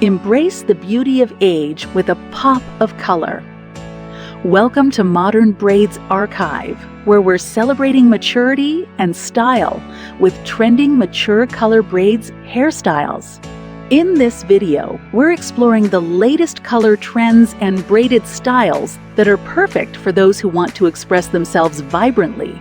Embrace the beauty of age with a pop of color. Welcome to Modern Braids Archive, where we're celebrating maturity and style with trending mature color braids hairstyles. In this video, we're exploring the latest color trends and braided styles that are perfect for those who want to express themselves vibrantly